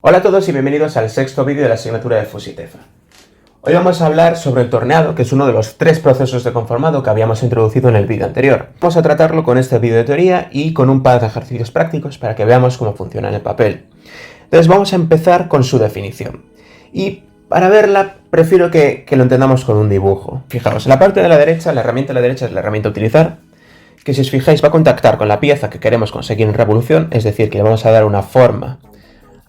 Hola a todos y bienvenidos al sexto vídeo de la asignatura de Fusitefa. Hoy vamos a hablar sobre el torneado, que es uno de los 3 procesos de conformado que habíamos introducido en el vídeo anterior. Vamos a tratarlo con este vídeo de teoría y con un par de ejercicios prácticos para que veamos cómo funciona en el papel. Entonces vamos a empezar con su definición. Y para verla prefiero que lo entendamos con un dibujo. Fijaos, en la parte de la derecha, la herramienta de la derecha es la herramienta a utilizar, que si os fijáis va a contactar con la pieza que queremos conseguir en revolución, es decir, que le vamos a dar una forma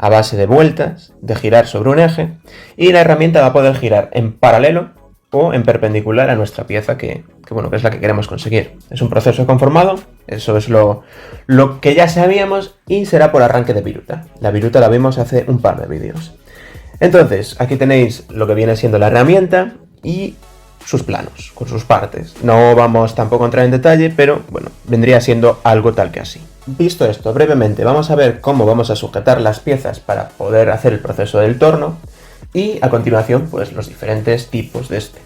a base de vueltas, de girar sobre un eje, y la herramienta va a poder girar en paralelo o en perpendicular a nuestra pieza que es la que queremos conseguir. Es un proceso conformado, eso es lo que ya sabíamos, y será por arranque de viruta. La viruta la vimos hace un par de vídeos. Entonces, aquí tenéis lo que viene siendo la herramienta y sus planos, con sus partes. No vamos tampoco a entrar en detalle, pero bueno, vendría siendo algo tal que así. Visto esto, brevemente vamos a ver cómo vamos a sujetar las piezas para poder hacer el proceso del torno y a continuación pues los diferentes tipos de este.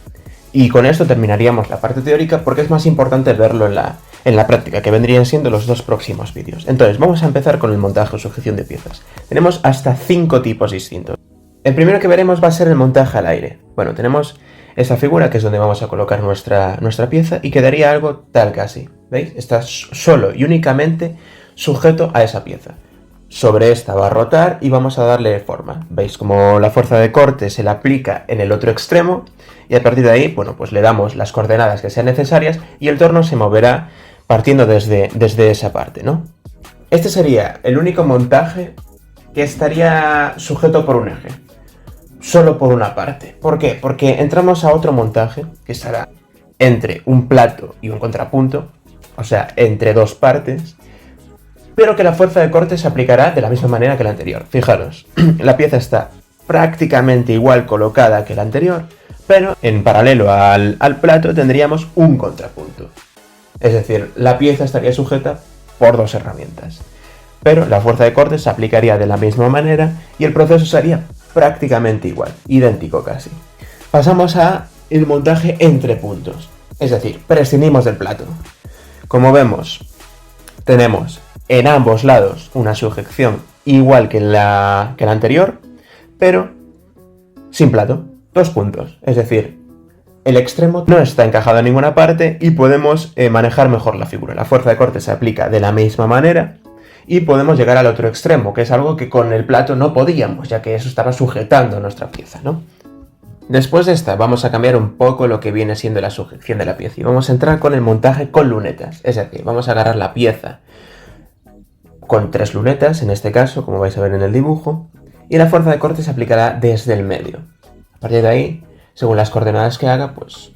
Y con esto terminaríamos la parte teórica porque es más importante verlo en la práctica, que vendrían siendo los 2 próximos vídeos. Entonces vamos a empezar con el montaje o sujeción de piezas. Tenemos hasta 5 tipos distintos. El primero que veremos va a ser el montaje al aire. Bueno, tenemos esta figura que es donde vamos a colocar nuestra pieza y quedaría algo tal que así. ¿Veis? Está solo y únicamente sujeto a esa pieza. Sobre esta va a rotar y vamos a darle forma. ¿Veis? Como la fuerza de corte se le aplica en el otro extremo y a partir de ahí, bueno, pues le damos las coordenadas que sean necesarias y el torno se moverá partiendo desde esa parte, ¿no? Este sería el único montaje que estaría sujeto por un eje. Solo por una parte. ¿Por qué? Porque entramos a otro montaje que estará entre un plato y un contrapunto, o sea, entre 2 partes, pero que la fuerza de corte se aplicará de la misma manera que la anterior. Fijaros, la pieza está prácticamente igual colocada que la anterior, pero en paralelo al plato tendríamos un contrapunto. Es decir, la pieza estaría sujeta por 2 herramientas, pero la fuerza de corte se aplicaría de la misma manera y el proceso sería prácticamente igual, idéntico casi. Pasamos a el montaje entre puntos, es decir, prescindimos del plato. Como vemos, tenemos en ambos lados una sujeción igual que la anterior, pero sin plato, 2 puntos, es decir, el extremo no está encajado en ninguna parte y podemos manejar mejor la figura. La fuerza de corte se aplica de la misma manera y podemos llegar al otro extremo, que es algo que con el plato no podíamos, ya que eso estaba sujetando nuestra pieza, ¿no? Después de esta vamos a cambiar un poco lo que viene siendo la sujeción de la pieza y vamos a entrar con el montaje con lunetas, es decir, vamos a agarrar la pieza con 3 lunetas, en este caso, como vais a ver en el dibujo, y la fuerza de corte se aplicará desde el medio. A partir de ahí, según las coordenadas que haga, pues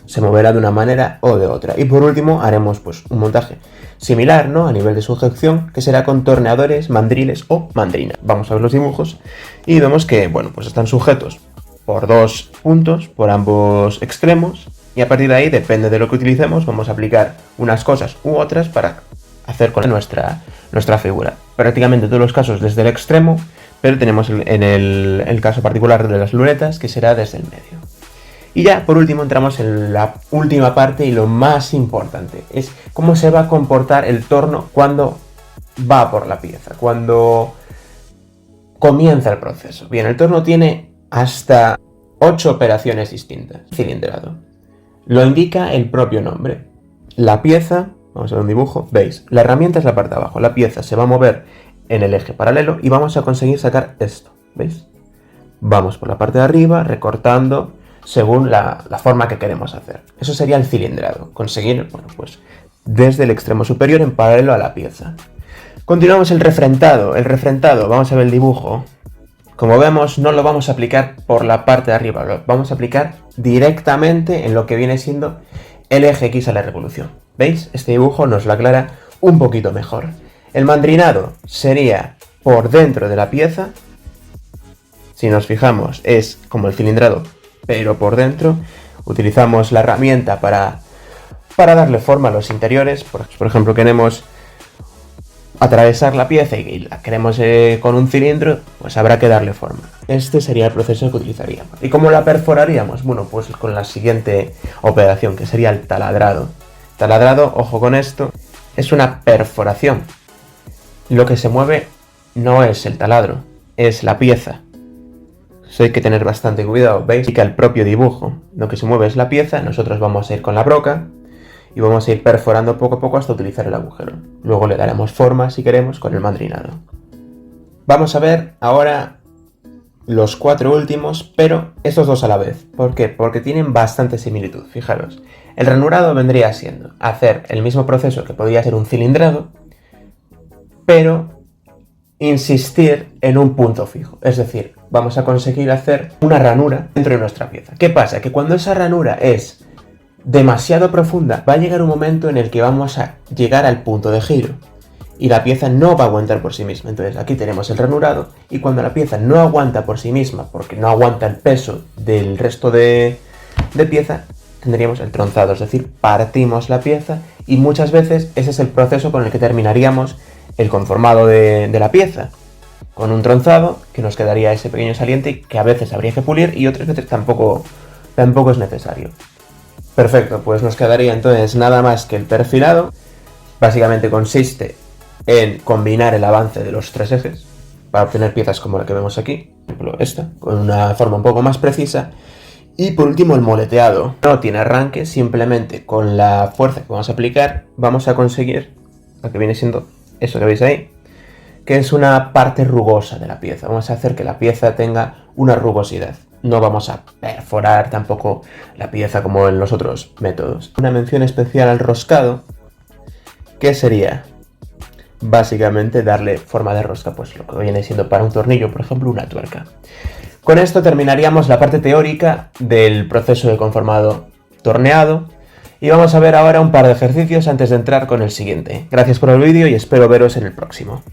se moverá de una manera o de otra. Y por último haremos pues un montaje similar, ¿no?, a nivel de sujeción, que será con torneadores, mandriles o mandrina. Vamos a ver los dibujos y vemos que, bueno, pues están sujetos por 2 puntos, por ambos extremos, y a partir de ahí, depende de lo que utilicemos, vamos a aplicar unas cosas u otras para hacer con nuestra figura. Prácticamente en todos los casos desde el extremo, pero tenemos en el caso particular de las lunetas, que será desde el medio. Y ya, por último, entramos en la última parte y lo más importante, es cómo se va a comportar el torno cuando va por la pieza, cuando comienza el proceso. Bien, el torno tiene hasta 8 operaciones distintas. Cilindrado. Lo indica el propio nombre. La pieza, vamos a ver un dibujo, veis, la herramienta es la parte de abajo, la pieza se va a mover en el eje paralelo y vamos a conseguir sacar esto, ¿veis? Vamos por la parte de arriba, recortando según la forma que queremos hacer. Eso sería el cilindrado, conseguir, bueno, pues desde el extremo superior en paralelo a la pieza. Continuamos el refrentado. El refrentado, vamos a ver el dibujo. Como vemos, no lo vamos a aplicar por la parte de arriba, lo vamos a aplicar directamente en lo que viene siendo el eje X a la revolución. ¿Veis? Este dibujo nos lo aclara un poquito mejor. El mandrinado sería por dentro de la pieza. Si nos fijamos, es como el cilindrado, pero por dentro. Utilizamos la herramienta para darle forma a los interiores. Por ejemplo, queremos atravesar la pieza y la queremos con un cilindro, pues habrá que darle forma. Este sería el proceso que utilizaríamos. ¿Y cómo la perforaríamos? Bueno, pues con la siguiente operación, que sería el taladrado. Taladrado, ojo con esto, es una perforación. Lo que se mueve no es el taladro, es la pieza. Eso hay que tener bastante cuidado, ¿veis? Y que el propio dibujo, lo que se mueve es la pieza, nosotros vamos a ir con la broca y vamos a ir perforando poco a poco hasta utilizar el agujero. Luego le daremos forma, si queremos, con el mandrinado. Vamos a ver ahora los 4 últimos, pero estos 2 a la vez. ¿Por qué? Porque tienen bastante similitud, fijaros. El ranurado vendría siendo hacer el mismo proceso que podría ser un cilindrado, pero insistir en un punto fijo. Es decir, vamos a conseguir hacer una ranura dentro de nuestra pieza. ¿Qué pasa? Que cuando esa ranura es demasiado profunda, va a llegar un momento en el que vamos a llegar al punto de giro y la pieza no va a aguantar por sí misma. Entonces aquí tenemos el ranurado y cuando la pieza no aguanta por sí misma, porque no aguanta el peso del resto de pieza, tendríamos el tronzado, es decir, partimos la pieza y muchas veces ese es el proceso con el que terminaríamos el conformado de la pieza, con un tronzado que nos quedaría ese pequeño saliente que a veces habría que pulir y otras veces tampoco es necesario. Perfecto, pues nos quedaría entonces nada más que el perfilado. Básicamente consiste en combinar el avance de los 3 ejes para obtener piezas como la que vemos aquí, por ejemplo esta, con una forma un poco más precisa. Y por último el moleteado. No tiene arranque, simplemente con la fuerza que vamos a aplicar vamos a conseguir lo que viene siendo eso que veis ahí, que es una parte rugosa de la pieza. Vamos a hacer que la pieza tenga una rugosidad. No vamos a perforar tampoco la pieza como en los otros métodos. Una mención especial al roscado, que sería básicamente darle forma de rosca, pues lo que viene siendo para un tornillo, por ejemplo, una tuerca. Con esto terminaríamos la parte teórica del proceso de conformado torneado y vamos a ver ahora un par de ejercicios antes de entrar con el siguiente. Gracias por el vídeo y espero veros en el próximo.